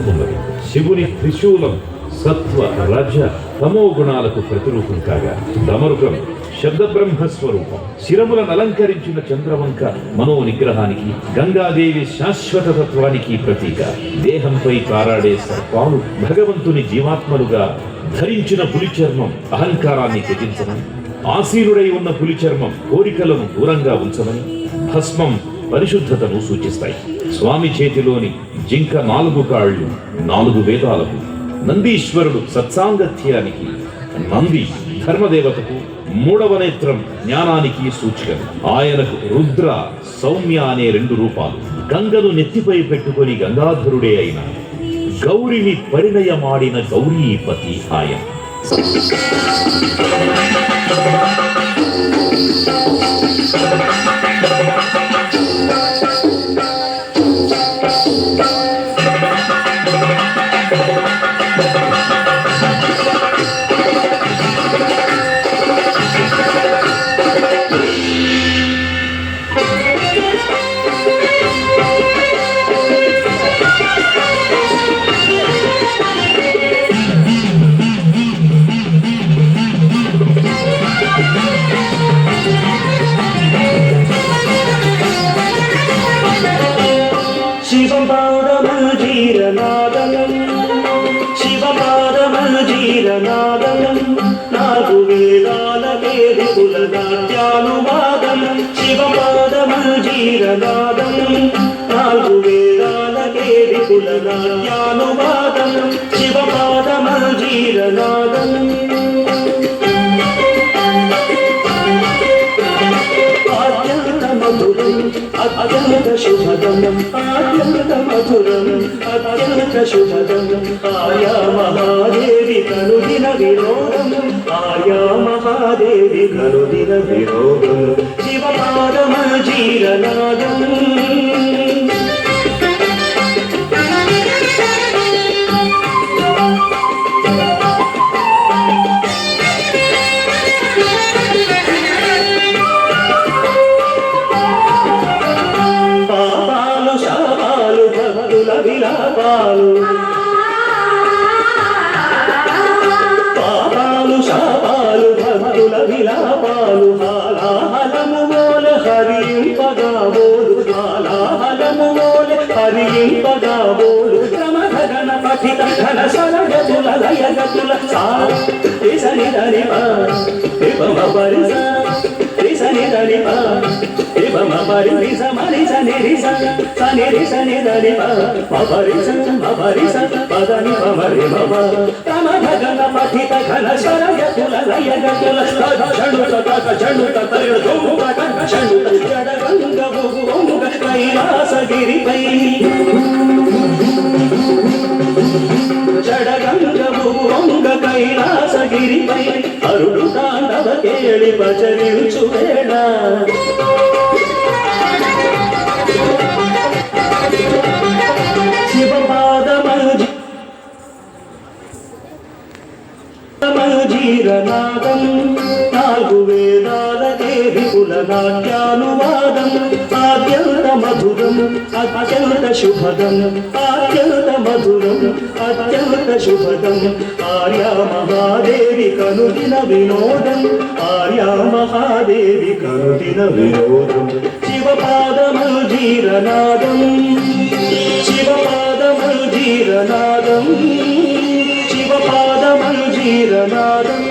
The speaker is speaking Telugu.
ముఖమున్నది. శివుని త్రిశూలం సత్వ రజ తమో గుణాలకు ప్రతిరూపం కాగా డమరుకం శబ్దబ్రహ్మస్వరూపం. శిరములను అలంకరించిన చంద్రవంక మనో నిగ్రహానికి, గంగాదేవి శాశ్వత తత్వానికి ప్రతీక. దేహంపై కారాడే సర్పాలు భగవంతుని జీవాత్మలుగా ధరించిన పులి చర్మం అహంకారాన్ని త్యజించమని, ఆసీనుడై ఉన్న పులి చర్మం కోరికలను దూరంగా ఉంచమని, భస్మం పరిశుద్ధతను సూచిస్తాయి. స్వామి చేతిలోని జింక 4 కాళ్ళు 4 వేదాలకు, నందీశ్వరుడు సత్సాంగత్యానికి, నంది ధర్మదేవతకు, 3వ నేత్రం జ్ఞానానికి సూచికలు. ఆయనకు రుద్ర సౌమ్య అనే 2 రూపాలు. గంగను నెత్తిపై పెట్టుకొని గంగాధరుడే అయిన గౌరిని పరిణయమాడిన గౌరీపతి ఆయన. శివపాదమనుజీరనాదం 4 వేదాలకే విపులనాట్యానువాదం. శివపాదమనుజీరనాదం 4 వేదాలకే విపులనాట్యానువాదం. శివపాదమనుజీరనాదం అత్యంత మధురం అత్యంత శుభదం, అత్యంత మధురం అత్యంత శుభదం. ఆయా మహాదేవి కనుదిన వినోదం, ఆయా మహాదేవి కనుదిన వినోదం. శివపాదమనుజీరనాదం పాపాలు శాపాలు భక్తుల విలాపాలు హాలాహలము మోల హరింపగాబోలు, హాలాహలము మోల హరింపగాబోలు. క్రమగణ పఠిత ఘన సరగతుల లయగతుల సాని ధని పరిస సని ధని మరి మని సని రిస సని రిస ని ధని పరిస పరిస పదని మరి మమ తమ భగన పఠిత ఘన సరగతుల లయగతుల ఝణుత తరుణ ఝణుత జడగంగ భూముగ కైలాసగిరిపై జడగంగ భూముగ కైలాసగిరిపై అరుడు తాండవ కేళి ప్రచరించు వేళ. శివపాదమనుజీరనాదం 4 వేదాలకే విపులనాట్యానువాదం. అత్యంత మధురం అత్యంత శుభదం, అత్యంత మధురం అత్యంత శుభదం. ఆర్యా మహాదేవి కనుదిన వినోదం, ఆర్యా మహాదేవి కనుదిన వినోదం. శివపాదమనుజీరనాదం శివపాదమనుజీరనాదం శివపాదమనుజీరనాదం.